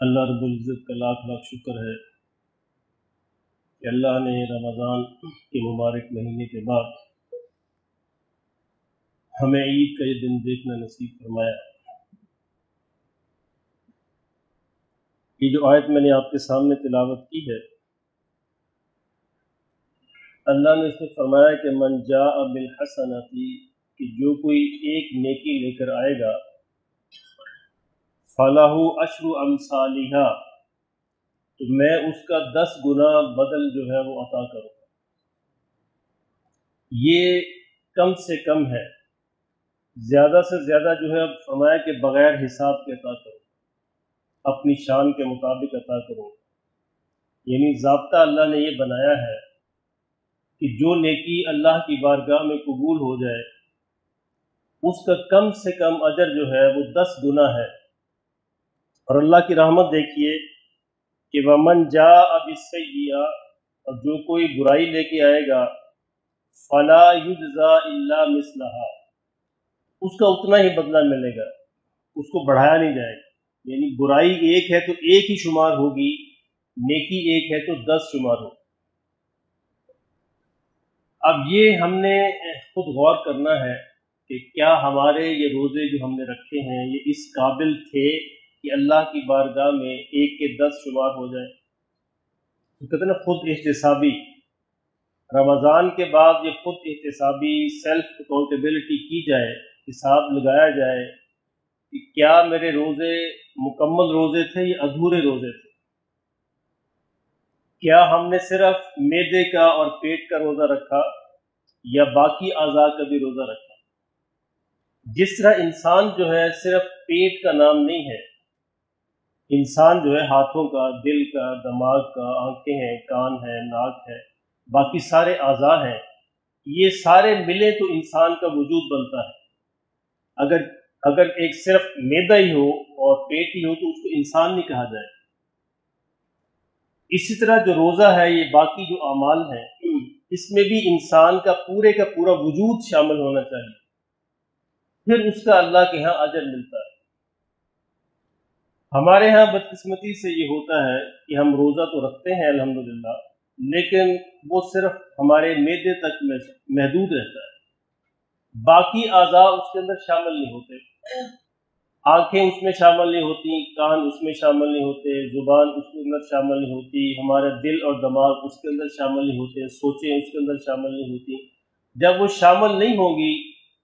اللہ رب العزت کا لاکھ لاکھ شکر ہے کہ اللہ نے رمضان کے مبارک مہینے کے بعد ہمیں عید کا یہ دن دیکھنا نصیب فرمایا۔ یہ جو آیت میں نے آپ کے سامنے تلاوت کی ہے، اللہ نے اس میں فرمایا کہ من جاء بالحسنۃ، کہ جو کوئی ایک نیکی لے کر آئے گا، فلاح عشر امثالھا، تو میں اس کا 10 گنا بدل جو ہے وہ عطا کروں گا۔ یہ کم سے کم ہے، زیادہ سے زیادہ جو ہے فرمایا کہ بغیر حساب کے عطا کروں، اپنی شان کے مطابق عطا کروں۔ یعنی ضابطہ اللہ نے یہ بنایا ہے کہ جو نیکی اللہ کی بارگاہ میں قبول ہو جائے اس کا کم سے کم اجر جو ہے وہ 10 گنا ہے۔ اور اللہ کی رحمت دیکھیے کہ ومن جاء بالسیئہ، اور جو کوئی برائی لے کے آئے گا، فلا یجزا الا مثلھا، اس کا اتنا ہی بدلہ ملے گا، اس کو بڑھایا نہیں جائے گا۔ یعنی برائی ایک ہے تو ایک ہی شمار ہوگی، نیکی ایک ہے تو 10 شمار ہوگی۔ اب یہ ہم نے خود غور کرنا ہے کہ کیا ہمارے یہ روزے جو ہم نے رکھے ہیں یہ اس قابل تھے کہ اللہ کی بارگاہ میں ایک کے 10 شمار ہو جائے؟ تو کہتے ہیں نا خود احتسابی، رمضان کے بعد یہ خود احتسابی سیلف اکاؤنٹیبلٹی کی جائے، حساب لگایا جائے کہ کیا میرے روزے مکمل روزے تھے یا ادھورے روزے تھے، کیا ہم نے صرف معدے کا اور پیٹ کا روزہ رکھا یا باقی اعضاء کا بھی روزہ رکھا۔ جس طرح انسان جو ہے صرف پیٹ کا نام نہیں ہے، انسان جو ہے ہاتھوں کا، دل کا، دماغ کا، آنکھیں ہیں، کان ہے، ناک ہے، باقی سارے اعضاء ہیں، یہ سارے ملے تو انسان کا وجود بنتا ہے۔ اگر ایک صرف معدہ ہی ہو اور پیٹ ہی ہو تو اس کو انسان نہیں کہا جائے۔ اسی طرح جو روزہ ہے، یہ باقی جو اعمال ہیں، اس میں بھی انسان کا پورا وجود شامل ہونا چاہیے، پھر اس کا اللہ کے ہاں اجر ملتا ہے۔ ہمارے ہاں بدقسمتی سے یہ ہوتا ہے کہ ہم روزہ تو رکھتے ہیں الحمدللہ، لیکن وہ صرف ہمارے معدے تک محدود رہتا ہے، باقی اعضاء اس کے اندر شامل نہیں ہوتے۔ آنکھیں اس میں شامل نہیں ہوتی، کان اس میں شامل نہیں ہوتے، زبان اس کے اندر شامل نہیں ہوتی، ہمارا دل اور دماغ اس کے اندر شامل نہیں ہوتے، سوچیں اس کے اندر شامل نہیں ہوتی۔ جب وہ شامل نہیں ہوں گی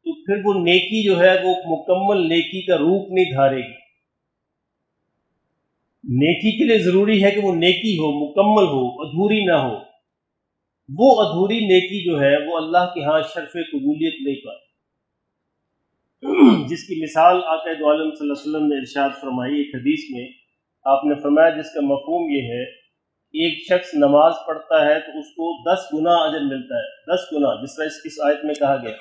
تو پھر وہ نیکی جو ہے وہ مکمل نیکی کا روپ نہیں دھارے گی۔ نیکی کے لیے ضروری ہے کہ وہ نیکی ہو، مکمل ہو، ادھوری نہ ہو۔ وہ ادھوری نیکی جو ہے وہ اللہ کے ہاں شرف قبولیت نہیں پاتی، جس کی مثال آقا دو عالم صلی اللہ علیہ وسلم نے ارشاد فرمائی ایک حدیث میں۔ آپ نے فرمایا جس کا مفہوم یہ ہے، ایک شخص نماز پڑھتا ہے تو اس کو 10 گنا اجر ملتا ہے، 10 گنا، جس طرح اس آیت میں کہا گیا،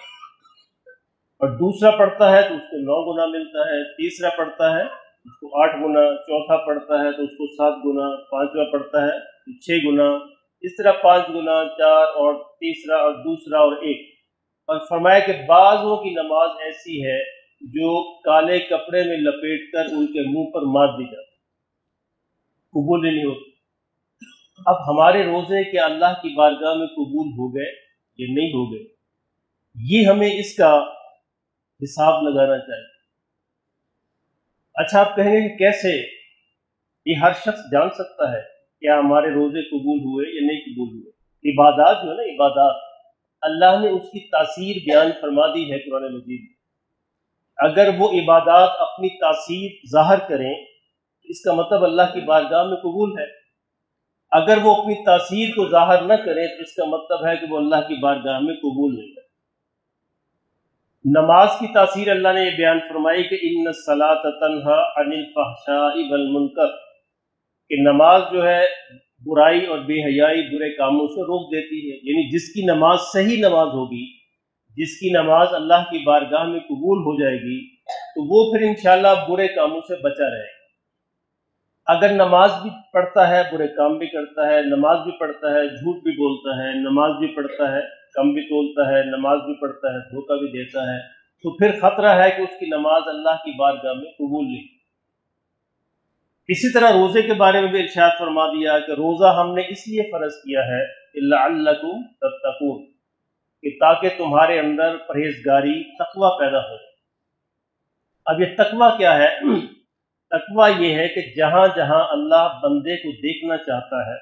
اور دوسرا پڑھتا ہے تو اس کو 9 گنا ملتا ہے، تیسرا پڑھتا ہے اس کو 8 گنا، چوتھا پڑھتا ہے تو اس کو 7 گنا، پانچواں پڑھتا ہے تو 6 گنا، اس طرح 5 گنا، 4 اور تیسرا اور دوسرا اور ایک۔ اور فرمایا کہ بعضوں کی نماز ایسی ہے جو کالے کپڑے میں لپیٹ کر ان کے منہ پر مار دی جاتی، قبول نہیں ہوتی۔ اب ہمارے روزے کیا اللہ کی بارگاہ میں قبول ہو گئے یا نہیں ہو گئے، یہ ہمیں اس کا حساب لگانا چاہیے۔ اچھا آپ کہیں گے کہ کیسے؟ یہ ہر شخص جان سکتا ہے کیا ہمارے روزے قبول ہوئے یا نہیں قبول ہوئے۔ عبادات جو ہے نا، عبادات اللہ نے اس کی تاثیر بیان فرما دی ہے قرآن مجید میں۔ اگر وہ عبادات اپنی تاثیر ظاہر کریں اس کا مطلب اللہ کی بارگاہ میں قبول ہے، اگر وہ اپنی تاثیر کو ظاہر نہ کریں تو اس کا مطلب ہے کہ وہ اللہ کی بارگاہ میں قبول نہیں ہے۔ نماز کی تاثیر اللہ نے یہ بیان فرمائی کہ ان الصلاۃ تنہی عن الفحشاء والمنکر، کہ نماز جو ہے برائی اور بے حیائی، برے کاموں سے روک دیتی ہے۔ یعنی جس کی نماز صحیح نماز ہوگی، جس کی نماز اللہ کی بارگاہ میں قبول ہو جائے گی، تو وہ پھر انشاءاللہ برے کاموں سے بچا رہے گا۔ اگر نماز بھی پڑھتا ہے، برے کام بھی کرتا ہے، نماز بھی پڑھتا ہے، جھوٹ بھی بولتا ہے، نماز بھی پڑھتا ہے، کم بھی تولتا ہے، نماز بھی پڑھتا ہے، دھوکہ بھی دیتا ہے، تو پھر خطرہ ہے کہ اس کی نماز اللہ کی بارگاہ میں قبول نہیں۔ इसी तरह रोज़े के बारे में भी इरशाद फरमा दिया कि रोज़ा हमने इसलिए फ़र्ज किया है लअल्लकुम तत्तकून, कि ताकि तुम्हारे अंदर परहेजगारी तकवा पैदा हो। अब ये तकवा क्या है? तकवा ये है कि जहाँ जहाँ अल्लाह बंदे को देखना चाहता है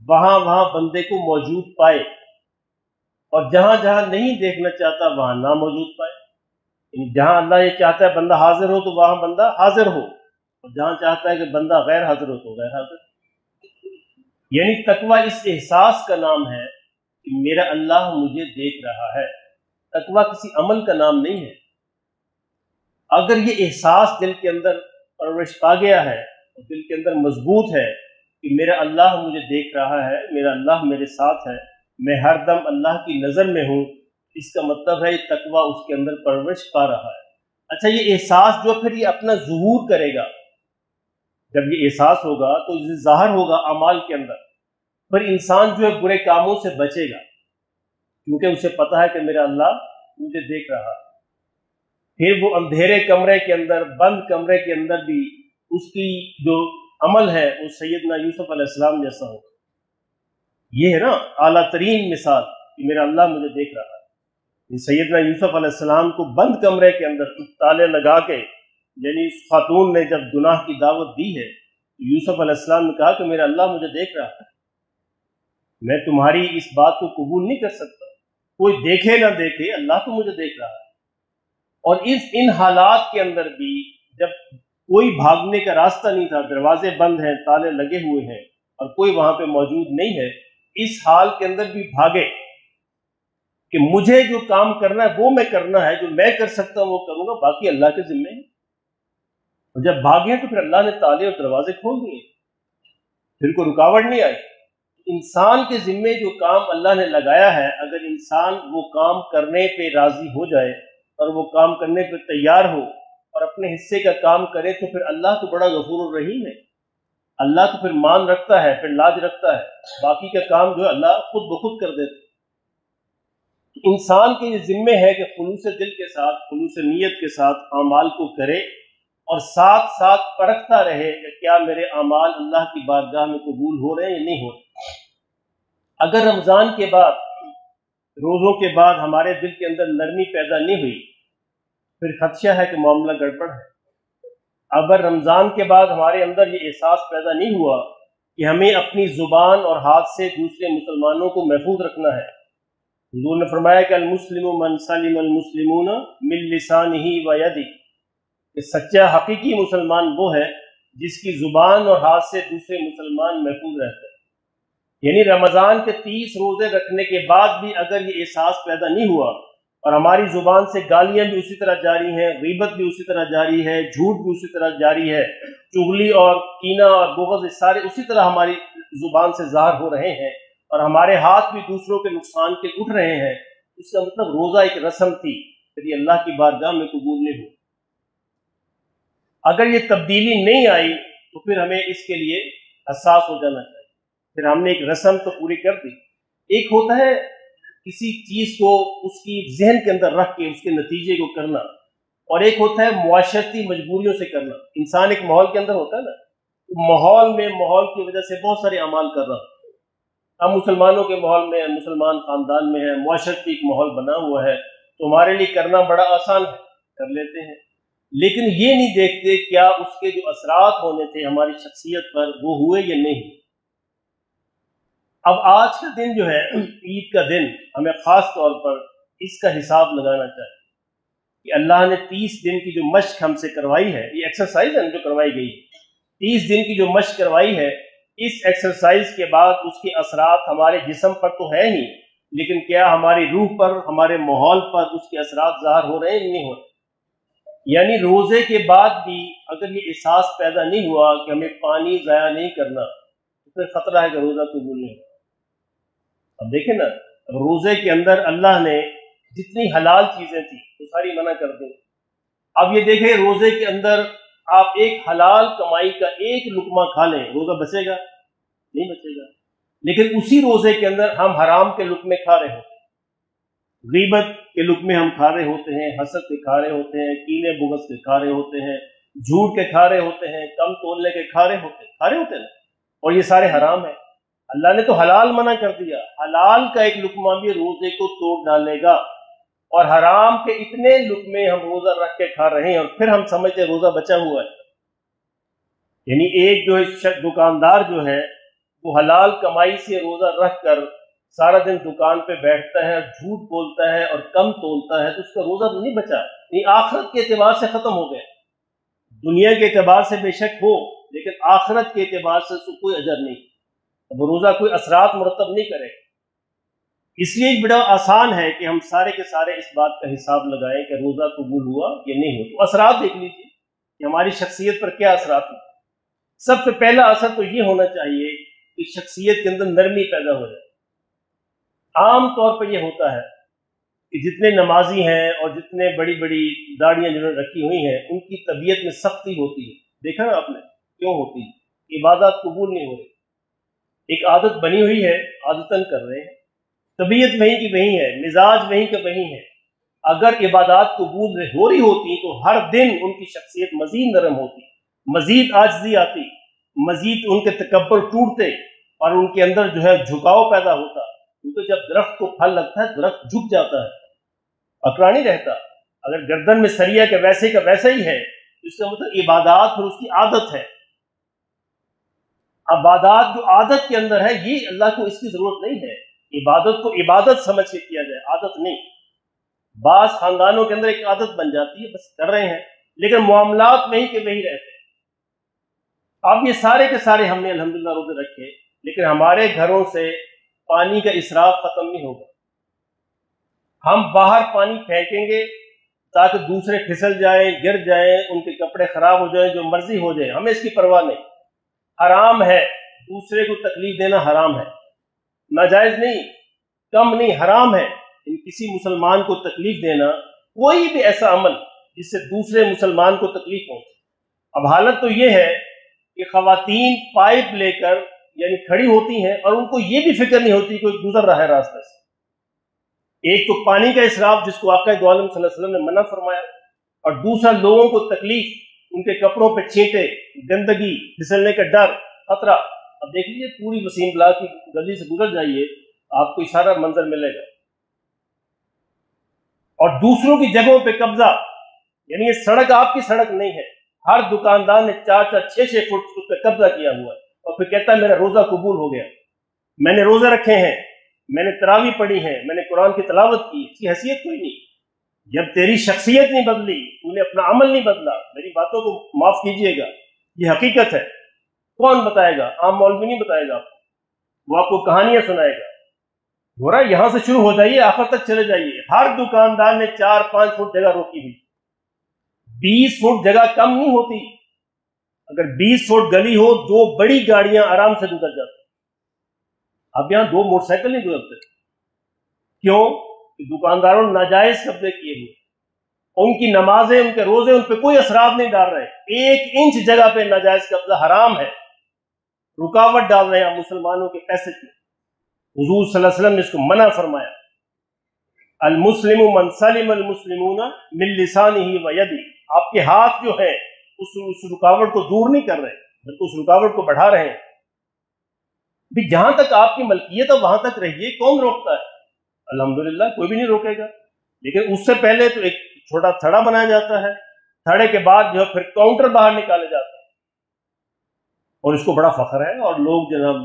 वहाँ वहाँ बंदे को मौजूद पाए, और जहाँ जहाँ नहीं देखना चाहता वहाँ ना मौजूद पाए। जहाँ अल्लाह ये चाहता है बंदा हाजिर हो तो वहाँ बंदा हाजिर हो, और जहाँ चाहता है कि बंदा गैर हाजिर हो तो गैर हाजिर। यानी तकवा इस एहसास का नाम है कि मेरा अल्लाह मुझे देख रहा है। तकवा किसी अमल का नाम नहीं है। अगर ये एहसास दिल के अंदर परवरिश पा गया है और दिल के अंदर मजबूत है कि मेरा अल्लाह मुझे देख रहा है, मेरा अल्लाह मेरे साथ है, मैं हर दम अल्लाह की नज़र में हूँ, इसका मतलब है ये तकवा उसके अंदर परवरिश पा रहा है। अच्छा, ये एहसास जो फिर ये अपना ज़ुहूर करेगा, जब ये एहसास होगा तो ये ज़ाहिर होगा अमाल के अंदर। फिर इंसान जो है बुरे कामों से बचेगा, क्योंकि उसे पता है कि मेरा अल्लाह मुझे देख रहा है। फिर वो अंधेरे कमरे के अंदर, बंद कमरे के अंदर भी उसकी जो अमल है वो सैयदना यूसुफ अलैहिस्सलाम जैसा हो। ये है ना आला तरीन मिसाल कि मेरा अल्लाह मुझे देख रहा है। सैयदना यूसुफ अलैहिस्सलाम को बंद कमरे के अंदर ताले लगा के, यानी उस खातून ने जब गुनाह की दावत दी है तो यूसुफ अलैहिस्सलाम ने कहा कि मेरा अल्लाह मुझे देख रहा है, मैं तुम्हारी इस बात को कबूल नहीं कर सकता, कोई देखे ना देखे अल्लाह तो मुझे देख रहा है। और इन हालात के अंदर भी जब कोई भागने का रास्ता नहीं था, दरवाजे बंद हैं, ताले लगे हुए हैं और कोई वहां पे मौजूद नहीं है, इस हाल के अंदर भी भागे कि मुझे जो काम करना है वो मैं करना है, जो मैं कर सकता हूं वो करूंगा, बाकी अल्लाह के जिम्मे है। और जब भागे तो फिर अल्लाह ने ताले और दरवाजे खोल दिए, फिर कोई रुकावट नहीं आई। इंसान के जिम्मे जो काम अल्लाह ने लगाया है, अगर इंसान वो काम करने पे राजी हो जाए और वो काम करने पे तैयार हो और अपने हिस्से का काम करे, तो फिर अल्लाह तो बड़ा गफूर रहीम है। अल्लाह तो फिर मान रखता है, फिर लाज रखता है, बाकी का काम जो है अल्लाह खुद ब खुद कर देता है। इंसान के ये जिम्मे है कि खुलूस दिल के साथ, खुलूस नीयत के साथ अमाल को करे और साथ साथ परखता रहे कि क्या मेरे अमाल अल्लाह की बारगाह में कबूल हो रहे हैं या नहीं हो रहे। अगर रमज़ान के बाद, रोज़ों के बाद हमारे दिल के अंदर नरमी पैदा नहीं हुई, फिर खदशा है कि मामला गड़बड़ है। अगर रमज़ान के बाद हमारे अंदर ये एहसास पैदा नहीं हुआ कि हमें अपनी ज़ुबान और हाथ से दूसरे मुसलमानों को महफूज रखना है। हुज़ूर ने फरमाया कि अल-मुस्लिमु मन सलिम अल-मुस्लिमून मिन लिसानिही व यदिही, कि सच्चा हकीकी मुसलमान वो है जिसकी ज़ुबान और हाथ से दूसरे मुसलमान महफूज रहते हैं। यानी रमज़ान के 30 रोज़े रखने के बाद भी अगर ये एहसास पैदा नहीं हुआ और हमारी ज़ुबान से गालियाँ भी उसी तरह जारी हैं, ग़ीबत भी उसी तरह जारी है, झूठ भी उसी तरह जारी है, चुगली और कीना और बुग़्ज़ सारे उसी तरह हमारी ज़ुबान से ज़ाहिर हो रहे हैं और हमारे हाथ भी दूसरों के नुकसान के उठ रहे हैं, इसका मतलब रोज़ा एक रस्म थी, यदि अल्लाह की बारगाह में कबूल नहीं हो। अगर ये तब्दीली नहीं आई तो फिर हमें इसके लिए हसास हो जाना चाहिए। फिर हमने एक रस्म तो पूरी कर दी। एक होता है किसी चीज को उसकी जहन के अंदर रख के उसके नतीजे को करना, और एक होता है मुआशरती मजबूरियों से करना। इंसान एक माहौल के अंदर होता है ना, तो माहौल की वजह से बहुत सारे अमाल कर रहा है। हम मुसलमानों के माहौल में, मुसलमान खानदान में है, मुआशरती एक माहौल बना हुआ है, तो हमारे लिए करना बड़ा आसान है, कर लेते हैं। लेकिन ये नहीं देखते क्या उसके जो असरात होने थे हमारी शख्सियत पर वो हुए या नहीं। अब आज का दिन जो है, ईद का दिन, हमें खास तौर पर इसका हिसाब लगाना चाहिए कि अल्लाह ने 30 दिन की जो मश्क हमसे करवाई है, ये एक्सरसाइज है जो करवाई गई है, 30 दिन की जो मश्क करवाई है, इस एक्सरसाइज के बाद उसके असरात हमारे जिस्म पर तो है ही, लेकिन क्या हमारी रूह पर, हमारे माहौल पर उसके असरात ज़ाहिर हो रहे हैं नहीं हो रहे। यानी रोजे के बाद भी अगर ये एहसास पैदा नहीं हुआ कि हमें पानी ज़ाया नहीं करना, तो फिर खतरा है कि रोजा कबूल नहीं होगा। अब देखें ना, रोजे के अंदर अल्लाह ने जितनी हलाल चीजें थी वो सारी मना कर दी। अब ये देखें, रोजे के अंदर आप एक हलाल कमाई का एक लुकमा खा लें, रोजा बचेगा? नहीं बचेगा। लेकिन उसी रोजे के अंदर हम हराम के लुकमे खा रहे होते हैं, गीबत के लुकमे हम खा रहे होते हैं, हसद के खा रहे होते हैं, कीने बुग़्ज़ के खा रहे होते हैं, झूठ के खा रहे होते हैं, कम तोलने के खा रहे होते हैं ना, और ये सारे हराम है। अल्लाह ने तो हलाल मना कर दिया, हलाल का एक लुकमा भी रोजे को तोड़ डालेगा, और हराम के इतने लुकमे हम रोजा रख के खा रहे हैं और फिर हम समझते हैं रोजा बचा हुआ है। यानी एक जो दुकानदार जो है वो हलाल कमाई से रोजा रख कर सारा दिन दुकान पे बैठता है, झूठ बोलता है और कम तोलता है, तो उसका रोजा नहीं बचा, नहीं आखिरत के एतबार से खत्म हो गया। दुनिया के एतबार से बेशक हो, लेकिन आखिरत के एतबार से उसको कोई अजर नहीं, अब रोजा कोई असरात मुरतब नहीं करे। इसलिए बड़ा आसान है कि हम सारे के सारे इस बात का हिसाब लगाएं कि रोजा कबूल हुआ या नहीं हुआ। तो असरात देख लीजिए कि हमारी शख्सियत पर क्या असरात हुए। सबसे पहला असर तो ये होना चाहिए कि शख्सियत के अंदर नरमी पैदा हो जाए। आम तौर पर यह होता है कि जितने नमाजी हैं और जितने बड़ी बड़ी दाढ़ियां जिन्होंने रखी हुई हैं उनकी तबीयत में सख्ती होती है। देखा ना आपने, क्यों होती है? इबादत कबूल नहीं हो रही, एक आदत बनी हुई है, आदतन कर रहे हैं, तबीयत वहीं की वहीं है, मिजाज वहीं का वहीं है। अगर इबादत कबूल हो रही होती तो हर दिन उनकी शख्सियत मजीद नरम होती, मजीद आजिज़ी आती, मजीद उनके तकब्बर टूटते और उनके अंदर जो है झुकाव पैदा होता। क्योंकि जब दरख्त को फल लगता है दरख्त झुक जाता है, अकड़ा नहीं रहता। अगर गर्दन में सरिया के वैसे का वैसा ही है तो इसका मतलब इबादत फिर उसकी आदत है। इबादत जो आदत के अंदर है, ये अल्लाह को इसकी जरूरत नहीं है। इबादत को इबादत समझ के किया जाए, आदत नहीं। बास खानदानों के अंदर एक आदत बन जाती है, बस कर रहे हैं, लेकिन मामलात वहीं के वहीं रहते हैं। अब ये सारे के सारे हमने अल्हम्दुलिल्लाह रोजे रखे, लेकिन हमारे घरों से पानी का इसराफ खत्म नहीं होगा। हम बाहर पानी फेंकेंगे ताकि दूसरे फिसल जाए, गिर जाए, उनके कपड़े खराब हो जाए, जो मर्जी हो जाए, हमें इसकी परवाह नहीं। हराम है दूसरे को तकलीफ देना, हराम है, नाजायज नहीं, कम नहीं, हराम है किसी मुसलमान को तकलीफ देना, कोई भी ऐसा अमल जिससे दूसरे मुसलमान को तकलीफ पहुंचे। अब हालत तो ये है कि खवातीन पाइप लेकर यानी खड़ी होती हैं और उनको ये भी फिक्र नहीं होती कोई गुजर रहा है रास्ते से। एक तो पानी का इसराफ जिसको आका दो आलम सल्लल्लाहु अलैहि वसल्लम ने मना फरमाया, और दूसरा लोगों को तकलीफ, उनके कपड़ों पे छींटे, गंदगी, फिसलने का डर, खतरा। अब देख लीजिए पूरी वसीम बिलाग की गली से गुजर जाइए, आपको सारा मंजर मिलेगा। और दूसरों की जगहों पे कब्जा, यानी ये सड़क आपकी सड़क नहीं है, हर दुकानदार ने 4-4, 6-6 फुट उस पर कब्जा किया हुआ है और फिर कहता है मेरा रोजा कबूल हो गया, मैंने रोजे रखे हैं, मैंने तरावी पढ़ी है, मैंने कुरान की तिलावत की। इसकी हैसियत कोई नहीं। जब तेरी शख्सियत नहीं बदली, तूने अपना अमल नहीं बदला, मेरी बातों को माफ कीजिएगा, ये हकीकत है। कौन बताएगा? आम मौलवी नहीं बताएगा आपको, वो आपको कहानियां सुनाएगा। हो रहा यहां से शुरू हो जाइए, आखिर तक चले जाइए। हर दुकानदार ने 4-5 फुट जगह रोकी हुई, 20 फुट जगह कम नहीं होती। अगर 20 फुट गली हो, 2 बड़ी गाड़ियां आराम से गुजर जाती। अब यहां 2 मोटरसाइकिल नहीं गुजरते। क्यों? दुकानदारों ने नाजायज कब्जे किए हुए, उनकी नमाजें, उनके रोजे, उन पर कोई असरात नहीं डाल रहे। 1 इंच जगह पे नाजायज कब्जा हराम है, रुकावट डाल रहे हैं मुसलमानों के पैसे की। हुजूर सल्लल्लाहु अलैहि वसल्लम ने इसको मना फरमाया, अल मुस्लिमु मन सलिम अल मुस्लिमूना मिन लिसानिही व यदी। आपके हाथ जो है उस रुकावट को दूर नहीं कर रहे, बल्कि उस रुकावट को बढ़ा रहे हैं। भी जहां तक आपकी मलकियत है वहां तक रहिए, कौन रोकता है? अल्हम्दुलिल्लाह कोई भी नहीं रोकेगा। लेकिन उससे पहले तो एक छोटा थड़ा बनाया जाता है, थड़े के बाद जो है फिर काउंटर बाहर निकाले जाते हैं, और इसको बड़ा फख्र है, और लोग जनाब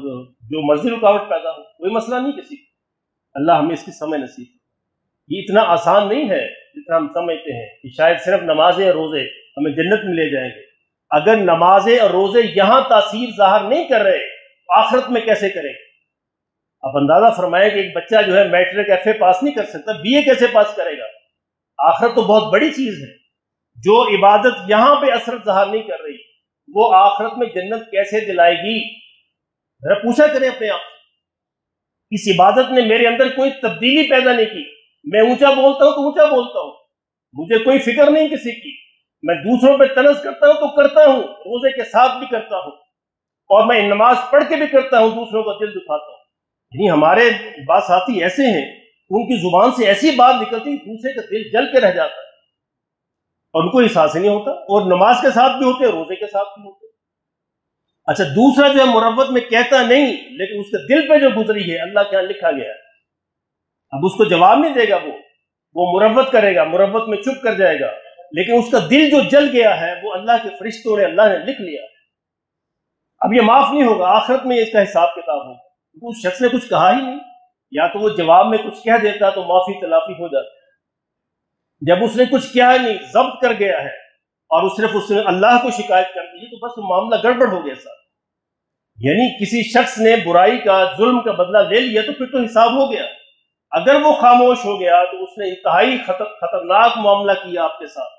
जो मर्जी रुकावट पैदा हो, कोई मसला नहीं किसी को। अल्लाह हमें इसकी समझ नसीब। ये इतना आसान नहीं है जितना हम समझते हैं कि शायद सिर्फ नमाजें और रोजे हमें जन्नत में ले जाएंगे। अगर नमाजें और रोजे यहां तासीर जाहिर नहीं कर रहे, आखिरत में कैसे करेंगे? आप अंदाजा फरमाएं कि एक बच्चा जो है मैट्रिक FA पास नहीं कर सकता, BA कैसे पास करेगा? आखिरत तो बहुत बड़ी चीज है। जो इबादत यहां पे असर जाहिर नहीं कर रही, वो आखिरत में जन्नत कैसे दिलाएगी? जरा पूछा करें अपने आप से। इस इबादत ने मेरे अंदर कोई तब्दीली पैदा नहीं की। मैं ऊंचा बोलता हूं तो ऊंचा बोलता हूं, मुझे कोई फिक्र नहीं किसी की। मैं दूसरों पे तनस करता हूं तो करता हूं, रोजे के साथ भी करता हूं, और मैं नमाज पढ़ के भी करता हूं, दूसरों का दिल दुखाता हूं। यानी हमारे बात साथी ऐसे हैं, उनकी जुबान से ऐसी बात निकलती दूसरे का दिल जल के रह जाता है। और उनको एहसास ही नहीं होता, और नमाज के साथ भी होते हैं, रोजे के साथ भी होते हैं। अच्छा, दूसरा जो है मुरव्वत में कहता नहीं, लेकिन उसके दिल पे जो गुजरी है अल्लाह के यहाँ लिखा गया है, अब उसको जवाब नहीं देगा, वो मुरव्वत करेगा, मुरव्वत में चुप कर जाएगा, लेकिन उसका दिल जो जल गया है वो अल्लाह के फरिश्तों ने, अल्लाह ने लिख लिया। अब ये माफ नहीं होगा, आखिरत में इसका हिसाब किताब होगा। तो उस शख्स ने कुछ कहा ही नहीं, या तो वो जवाब में कुछ कह देता तो माफी तलाफी हो जाती। जब उसने कुछ किया नहीं, जब्त कर गया है और सिर्फ उसने अल्लाह को शिकायत कर दी, तो बस मामला गड़बड़ हो गया साहब। यानी किसी शख्स ने बुराई का, जुल्म का बदला ले लिया तो फिर तो हिसाब हो गया। अगर वो खामोश हो गया तो उसने इंतहाई खतरनाक मामला किया आपके साथ,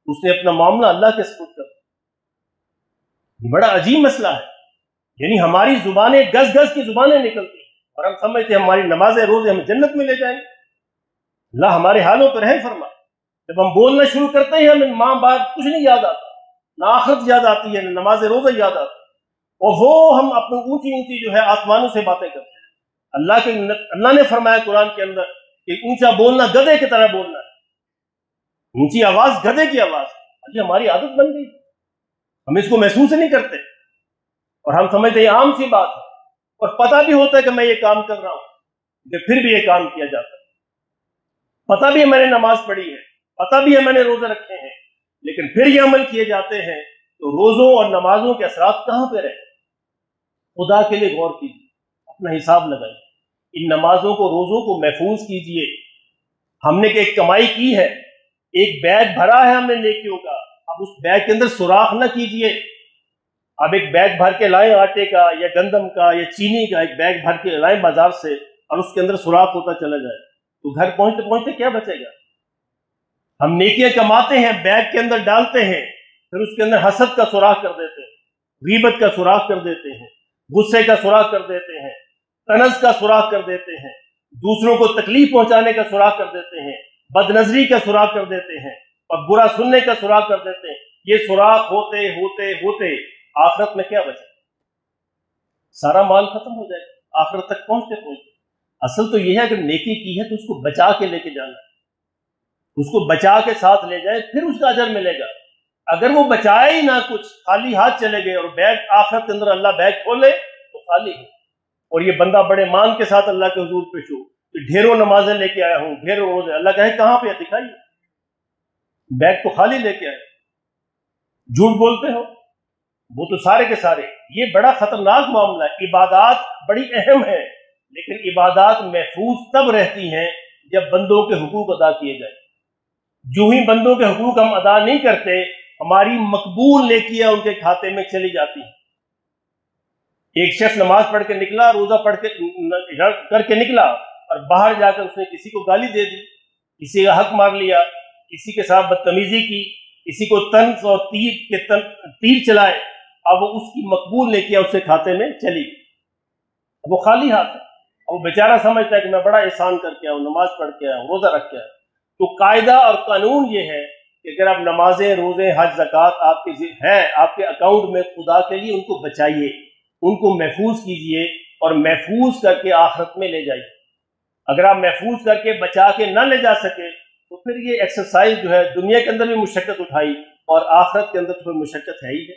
उसने अपना मामला अल्लाह के सुपुर्द कर दिया। बड़ा अजीब मसला है। यानी हमारी जुबानें गज गज की जुबानें निकलती हैं और हम समझते हैं हमारी नमाजें रोजे हमें जन्नत में ले जाएंगे। अल्लाह हमारे हालों पर रहम फरमाए। जब हम बोलना शुरू करते हैं हमें माँ बाप कुछ नहीं याद आता, ना आखिरत याद आती है, ना नमाज रोजा याद आता, और वो हम अपनी ऊंची ऊंची जो है आसमानों से बातें करते हैं। अल्लाह ने फरमाया कुरान के अंदर कि ऊंचा बोलना गधे की तरह बोलना है, ऊंची आवाज गधे की आवाज। अभी हमारी आदत बन गई, हम इसको महसूस नहीं करते और हम समझते हैं आम सी बात है, और पता भी होता है कि मैं ये काम कर रहा हूं, लेकिन फिर भी ये काम किया जाता है। पता भी है मैंने नमाज पढ़ी है, पता भी है मैंने रोजे रखे हैं, लेकिन फिर ये अमल किए जाते हैं। तो रोजों और नमाजों के असरात कहां पे रहे? खुदा के लिए गौर कीजिए, अपना हिसाब लगाइए। इन नमाजों को, रोजों को महफूज कीजिए। हमने एक कमाई की है, एक बैग भरा है हमने नेकियों का, अब उस बैग के अंदर सुराख न कीजिए। अब एक बैग भर के लाएं आटे का या गंदम का या चीनी का, एक बैग भर के लाएं बाजार से और उसके अंदर सुराख होता चला जाए, तो घर पहुंचते पहुंचते क्या बचेगा? हम नेकियां कमाते हैं, बैग के अंदर डालते हैं, फिर उसके अंदर हसद का सुराख कर देते हैं, गीबत का सुराख कर देते हैं, गुस्से का सुराख कर देते हैं, तनज का सुराख कर देते हैं, दूसरों को तकलीफ पहुंचाने का सुराख कर देते हैं, बदनजरी का सुराख कर देते हैं और बुरा सुनने का सुराख कर देते हैं। ये सुराख होते होते होते आखिरत में क्या बचे? सारा माल खत्म हो जाएगा आखिरत तक पहुंचते पहुंचते। असल तो यह है, अगर नेकी की है तो उसको बचा के लेके जाना है, उसको बचा के साथ ले जाए, फिर उसका अजर मिलेगा। अगर वो बचाए ही ना कुछ, खाली हाथ चले गए और बैग आखिरत के अंदर अल्लाह बैग खोले तो खाली है, और ये बंदा बड़े मान के साथ अल्लाह के हुजूर पेश हो कि ढेरों नमाजें लेके आया हूं, ढेरों रोजे, अल्लाह कहे कहां पे दिखाइए, बैग तो खाली लेके आए, झूठ बोलते हो। वो तो सारे के सारे, ये बड़ा खतरनाक मामला है। इबादत बड़ी अहम है, लेकिन इबादत महफूज तब रहती हैं जब बंदों के हुकूक अदा किए जाए। जो ही बंदों के हुकूक हम अदा नहीं करते, हमारी मकबूल नेकियां उनके खाते में चली जाती हैं। एक शख्स नमाज पढ़ के निकला, रोजा पढ़ के करके निकला, और बाहर जाकर उसने किसी को गाली दे दी, किसी का हक मार लिया, किसी के साथ बदतमीजी की, किसी को तंज और तीर चलाए। अब वो उसकी मकबूल नेकियां उसके खाते में चली, अब वो खाली हाथ है। अब वो बेचारा समझता है कि मैं बड़ा एहसान करके आऊं, नमाज पढ़ के आऊं, रोजा रख के आऊं। तो कायदा और कानून ये है कि अगर आप नमाजें, रोजे, हज, ज़कात आपके है आपके अकाउंट में, खुदा के लिए उनको बचाइए, उनको महफूज कीजिए और महफूज करके आखिरत में ले जाइए। अगर आप महफूज करके बचा के ना ले जा सके तो फिर ये एक्सरसाइज जो है, दुनिया के अंदर भी मुशक्कत उठाई और आखिरत के अंदर तो मुशक्कत है ही है।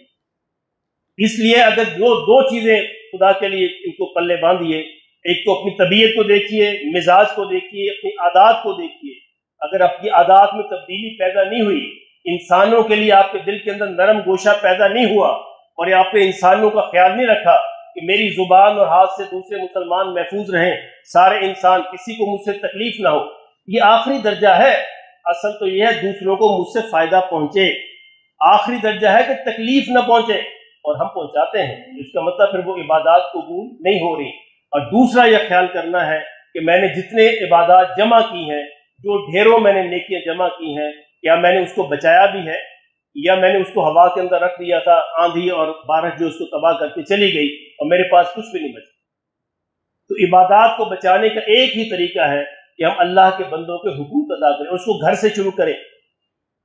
इसलिए अगर जो दो चीजें खुदा के लिए इनको पल्ले बांधिए, एक तो अपनी तबीयत को देखिए, मिजाज को देखिए, अपनी आदत को देखिए। अगर आपकी आदत में तब्दीली पैदा नहीं हुई, इंसानों के लिए आपके दिल के अंदर नरम गोशा पैदा नहीं हुआ, और आपने इंसानों का ख्याल नहीं रखा कि मेरी जुबान और हाथ से दूसरे मुसलमान महफूज रहें, सारे इंसान, किसी को मुझसे तकलीफ ना हो, ये आखिरी दर्जा है। असल तो यह है दूसरों को मुझसे फायदा पहुंचे, आखिरी दर्जा है कि तकलीफ ना पहुंचे, और हम पहुंचाते हैं। इसका मतलब फिर वो इबादत कबूल नहीं हो रही। और दूसरा यह ख्याल करना है कि मैंने जितने इबादत जमा की हैं, जो ढेरों मैंने नेकियां जमा की हैं, क्या मैंने उसको बचाया भी है, या मैंने उसको हवा के अंदर रख दिया था, आंधी और बारिश जो उसको तबाह करके चली गई और मेरे पास कुछ भी नहीं बचा। तो इबादत को बचाने का एक ही तरीका है कि हम अल्लाह के बंदों के हुकूक अदा करें, उसको घर से शुरू करें,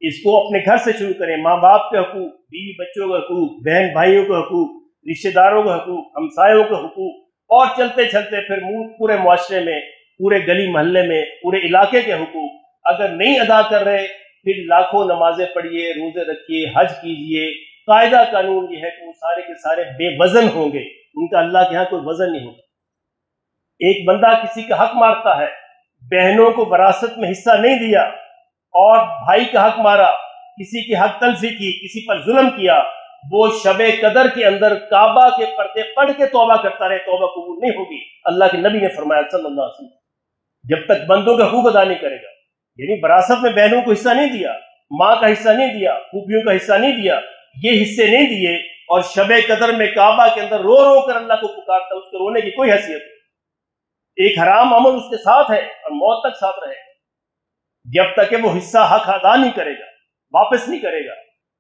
इसको अपने घर से शुरू करें। माँ बाप के हुकूक, बीवी बच्चों के हुकूक, बहन भाइयों के हुकूक, रिश्तेदारों के हुकूक, हमसायों के हुकूक, और चलते चलते फिर पूरे मुआशरे में, पूरे गली मोहल्ले में, पूरे इलाके के हुकूक अगर नहीं अदा कर रहे फिर लाखों नमाजें पढ़िए, रोजे रखिए, हज कीजिए, कायदा कानून ये है कि वो सारे के सारे बेवजन होंगे, उनका अल्लाह के यहाँ कोई वजन नहीं होगा। एक बंदा किसी का हक मारता है, बहनों को विरासत में हिस्सा नहीं दिया और भाई का हक मारा, किसी की हक तलफी की, किसी पर जुल्म किया, वो शबे कदर के अंदर काबा के पर्दे पढ़ के तौबा करता रहे, तौबा कबूल नहीं होगी। अल्लाह के नबी ने फरमाया सल्लल्लाहु अलैहि वसल्लम, जब तक बंदों का हुकूक अदा नहीं करेगा, यानी विरासत में बहनों को हिस्सा नहीं दिया, माँ का हिस्सा नहीं दिया, फूफियों का हिस्सा नहीं दिया, ये हिस्से नहीं दिए, और शबे कदर में काबा के अंदर रो रो कर अल्लाह को पुकारता, उसके रोने की कोई हैसियत नहीं। एक हराम अमल उसके साथ है और मौत तक साथ रहेगा, जब तक कि वो हिस्सा हक अदा नहीं करेगा, वापस नहीं करेगा।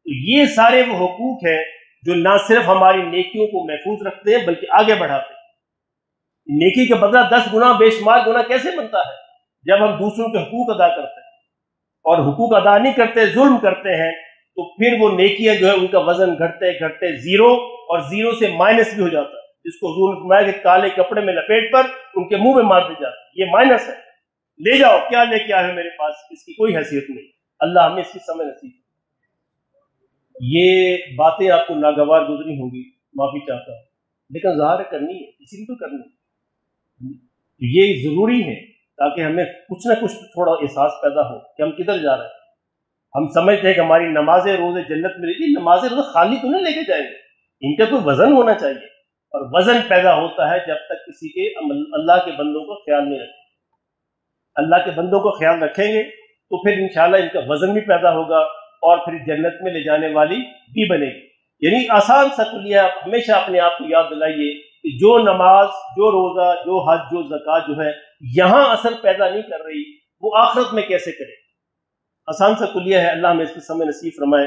तो ये सारे वो हुकूक हैं जो ना सिर्फ हमारी नेकियों को महफूज रखते हैं बल्कि आगे बढ़ाते हैं। नेकी का बदला 10 गुना बेशुमार गुना कैसे बनता है? जब हम दूसरों के हुकूक अदा करते हैं, और हुकूक अदा नहीं करते, जुल्म करते हैं, तो फिर वो नेकियां जो है उनका वजन घटते घटते जीरो, और जीरो से माइनस भी हो जाता है, जिसको हुजूर ने फरमाया कि काले कपड़े में लपेट पर उनके मुंह में मार दी जाती, ये माइनस है, ले जाओ, क्या लेके आए हो मेरे पास, इसकी कोई हैसियत नहीं। अल्लाह हमें इसकी समझ नसीब। ये बातें आपको नागवार गुजरी होंगी, माफी चाहता हूं, लेकिन ज़ाहिर करनी है, इसीलिए तो करनी है। ये जरूरी है ताकि हमें कुछ ना कुछ थोड़ा एहसास पैदा हो कि हम किधर जा रहे हैं। हम समझते हैं कि हमारी नमाजें रोजे जन्नत में लेगी, नमाजें रोजे खाली तो नहीं लेके जाएंगे, इनका कोई वजन होना चाहिए, और वजन पैदा होता है जब तक किसी के अल्लाह के बंदों का ख्याल नहीं रखें। अल्लाह के बंदों को ख्याल रखेंगे तो फिर इंशाल्लाह इनका वजन भी पैदा होगा और फिर जन्नत में ले जाने वाली भी बनेगी। यानी आसान सा कुलिया हमेशा अपने आप को याद दिलाइए कि जो नमाज, जो रोजा, जो हज, जो ज़कात जो है यहां असर पैदा नहीं कर रही, वो आखिरत में कैसे करे। आसान सा कुलिया है, अल्लाह हमें इसकी समझ नसीब फरमाए।